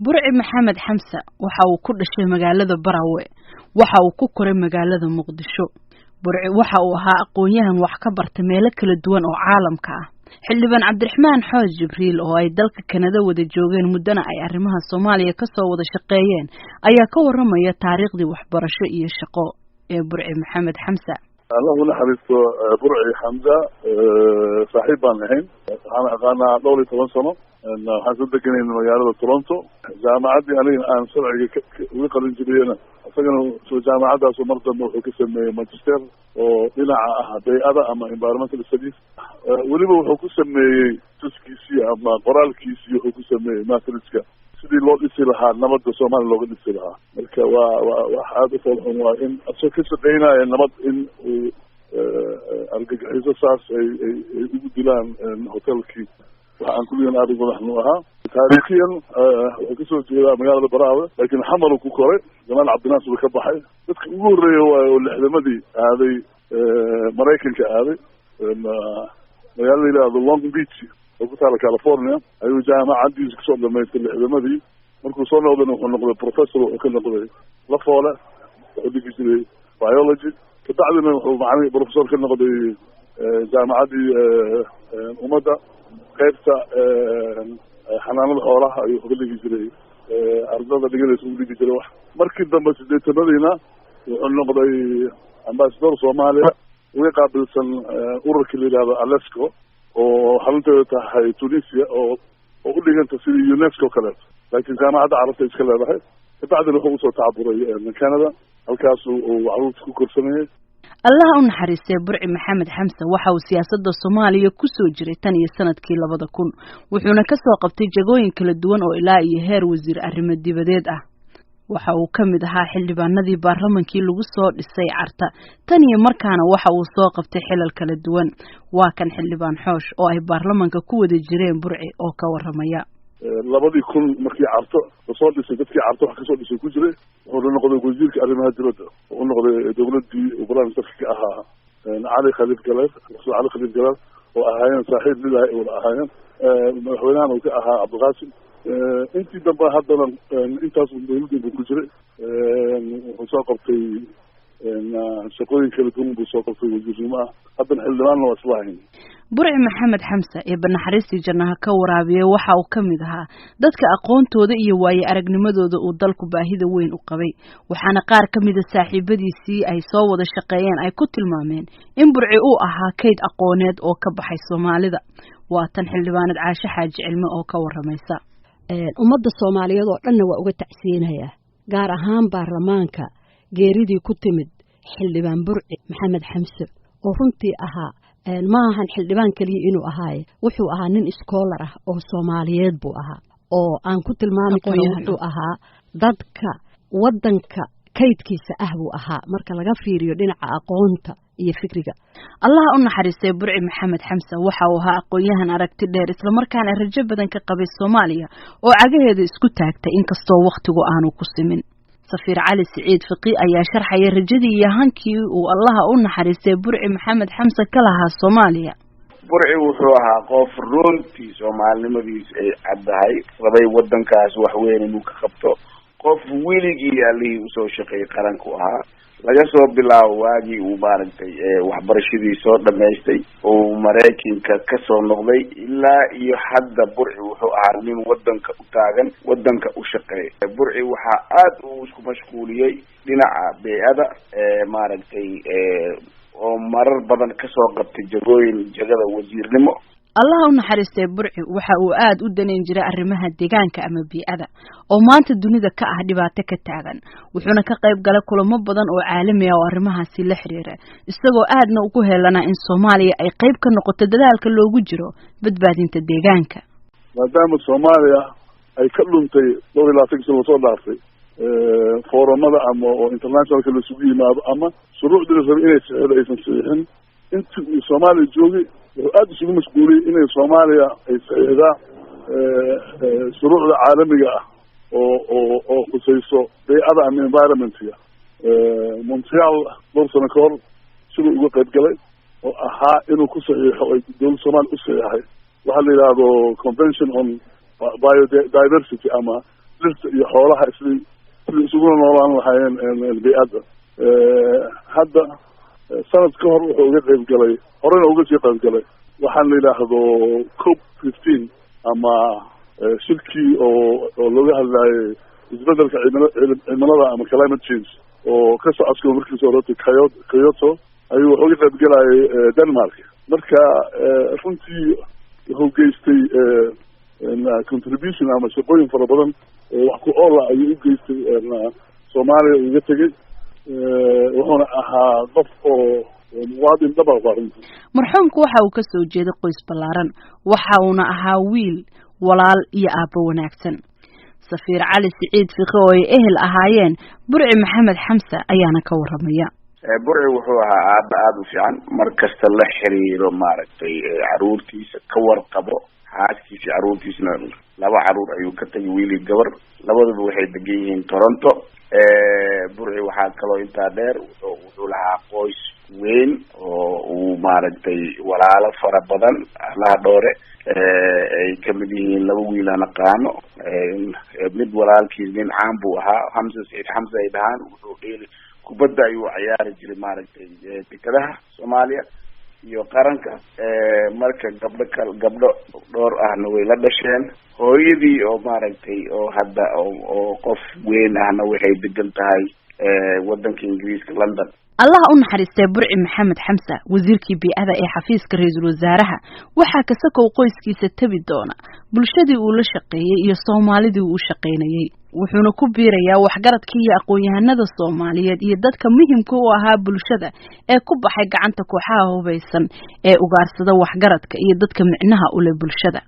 burci maxamed xamse waxa uu ku dhashay magaalada Barawe waxa uu ku koray magaalada Muqdisho burci waxa uu ahaa aqoon-yahan wax ka bartay meelo kala duwan oo caalamka ah xildhibaan Cabdiraxmaan Xooj Jibriil oo ay dalka Kanada wada joogeen muddana ay arrimaha Soomaaliya ka soo wada shaqeeyeen ayaa ka waramaya taariikhdii waxbarasho iyo shaqo ee burci maxamed xamse الله نحرسه برعي حمزة صاحبان هين أنا أقانا دولي تونسونو إن حسد كني من مجال تورنتو جامعة دي أنا الآن سرعي ويقرن جبينا أصلاً شو جامعة ده سمرت إنه كسم ماجستير وإلى بيئة أما environmental studies ولي بقول كسم تسكيسي أما قرال كيسي كسم ماثريسكا سيدي لو يصيرها نمط الصومال لو يصيرها مركا وحادث الأمور إن أشوف سدينا نمط إن أرجع إذا صار يقولون هوتيل كي وعن كل يوم أرجع نحنوها تاريخيا كسر جيرا مجال البراوة لكن حملوا كوكوري جمال عبد الناصر بكبحي يقول والحلمة دي هذه مراكن كهذه مجال إلى لونج بيتش وقلت على كاليفورنيا أيوة جامعة عندي كسر لما يصير الحلمة دي مركو صار نقول بروفيسور وكنا نقول لا فولا ودي كذي بيولوجي كتعلم معنا بروفيسور كنا نقول جامعة دي أمدا قيبتا حنان الحوارة يقول لي كذي أرضنا دقيقة يسوي لي كذي واحد مركز دم بس ده تمرينا ونقول أمباسدور صوماليا ويقابل سن أورك اللي هذا ألاسكو وحلمت تحت تونسيا وأقول لي أنت في يونسكو كذا لكن جامعة عرفت إيش كذا بحي بعد اللي هو صوت عبوري من كندا الكاس وعروض كورسونية الله نحرسه برعي محمد حمسة وحاو سياسة الصومالية كسو جري تاني سنة كي لبدا كون وحونا كسو قبتي جاقوين كلا دوان او إلائي هير وزير أرمد دي بديد وحاو كمدها حلبان نذي بارلمان كي لغسو لسي عرتا تاني مركانا وحاو سو قبتي حلال كلا دوان واكن حلبان حوش او اي بارلمان كوود جرين برعي او كورميا labadii kun markii carto soo dhisay dadkii carto wax ka soo dhisay ku jiray wuxuu noqday wasiirka arrimaha dibadda oo noqday dawladii ubraan safka ahaa Ali Khalid Galad Ali Khalid Galad oo ahaayeen saaxiib lilahay oo ahaayeen madaxweynaha uu ka ahaa Abdulqaasim intii dambe haddana intaas dawladda ku jiray wuxuu soo qabtay shaqooyin kala duwan buu soo qabtay wasiirnimada haddana xildhibaanna waa islaahin burci maxamed xamse ee banaxariistii jannaha ka waraabiyay waxa uu ka mid ahaa dadka aqoontooda iyo waaye aragnimadooda uu dalku baahida weyn u qabay waxaana qaar ka mid ah saaxiibadiisii ay soo wada shaqeeyeen ay ku tilmaameen in burci uu ahaa kayd aqooneed oo ka baxay Soomaalida waa tan xildhibaanad Caashe Xaaji Cilmi oo ka waramaysa ummadda Soomaaliyeed oo dhan waa uga tacsiinaya gaar ahaan baarlamaanka geeridii ku timid xildhibaan burci maxamed xamse oo runtii ahaa maahan xildhibaan kaliya inuu ahaaye wuxuu ahaa nin scholar ah oo Soomaaliyeed buu ahaa oo aan ku tilmaami karo wuxuu ahaa dadka wadanka kaydkiisa ah buu ahaa marka laga fiiriyo dhinaca aqoonta iyo fikriga Allah u naxariistay burci maxamed xamse waxa uu ahaa aqoon-yahan aragti dheer isla markaana rajo badan ka qabay Soomaaliya oo cagaheeda isku taagtay inkastoo waqtigu aanu ku simin سفير علي سعيد فقي أي شرح يرجدي يهانكي والله أون حريسة برعي محمد حمسة كلها الصومالية برعي وحوها قف رونتي صومالي ما بيس عبدهاي ربي ودن كاس وحوين نوك خبطو قف ويلي اللي وسو شقي قرنكوها laga soo bilaabo waagi uu maaragtay waxbarashadii soo dhameystay oo Mareykanka ka soo noqday ilaa iyo hadda burci wuxuu ahaa nin wadanka u taagan wadanka u shaqeeya burci waxa aad uu isku mashquuliyay dhinaca beeyada maaragtay oo marar badan ka soo qabtay jagada wasiirnimo Allah u naxariistay burci waxa uu aad u daneen jiray arrimaha deegaanka ama bii'ada oo maanta dunida ka ah dhibaato ka taagan wuxuuna ka qayb galay kulamo badan oo caalami ah oo arrimahaasi la xiriira isagoo aadna ugu heelana in Soomaaliya ay qayb ka noqoto dadaalka loogu jiro badbaadinta deegaanka maadaama Soomaaliya ay ka dhuntay 12 sano soo dhaafay foorumada ama international kala sugu yimaado ama shuruucda inay aysan saxiixin intii Soomaaliya joogay aad isugu mashquulay inay Soomaaliya ay saxiixda shuruucda caalamiga ah oo khusayso beeyada ama environment-ka Montreal dorsana kor sidoo uga qayb galay oo ahaa inuu ku saxiixo ay dowladda Soomaaliya u saxiixay waxa la yiraahdo Convention on Biodiversity ama dhirta iyo xoolaha sidii isuguna noolaan lahaayeen bay-adda. hadda sanad ka hor wuxuu uga qayb galay, horena uga sii qayb galay waxaan la yidhaahdo COP15 ama shirkii oo looga hadlaayay isbedelka cimilada ama climate change oo ka socodka markiisa horota Kyoto ayuu wuxuu uga qayb galayay Denmark. marka runtii wuxuu geystay contribution ama shaqooyin fara badan oo wax ku oola ayuu u geystay Soomaaliya uga tegay. wuxuuna ahaa qof oo muwaadin dhab ah runtii. marxuumku waxa uu ka soo jeeday qoys ballaaran, waxa uuna ahaa wiil, walaal iyo aabbo wanaagsan. Safiir Cali Siciid Fiqi oo ay ehel ahaayeen Burci Maxamed Xamse ayaana ka waramaya. Burci wuxuu ahaa aabba aad u fiican, mar kasta la xiriiro maaragtay caruurtiisa ka warqabo, xaaskiisa caruurtiisna 2 caruur ayuu ka tagay, wiil iyo gabar, labaduba waxay degan yihiin Toronto. Burci waxaa kaloo intaa dheer wuxuu lahaa qoys weyn oo uu maaragtay walaalo fara badan allaha dhoore ay kamid yihiin 2 wiil aan aqaano. mid walaalkiis nin caan buu ahaa, Xamse Saciid Xamse ay dhahaan, wuxuu dheeli kubadda ayuu ciyaari jiray maaragtay dekadaha Soomaaliya iyo qaranka. marka gabdho dhowr ahna way la dhasheen. hooyadii oo maaragtay oo hadda oo qof weyn ahna waxay degan tahay wadanka Ingiriiska, London. Allah u naxariistay Burci Maxamed Xamse, wasiirkii bii'ada ee xafiiska ra'iisul wasaaraha, waxa ka sakow qoyskiisa tabi doona bulshadii uu la shaqeeyay iyo Soomaalidii uu shaqeynayay. wuxuuna ku biirayaa waxgaradkii iyo aqoon-yahanada Soomaaliyeed iyo dadka muhiimka u ahaa bulshada ee ku baxay gacanta kooxaha hubeysan ee ugaarsada waxgaradka iyo dadka micnaha u leh bulshada.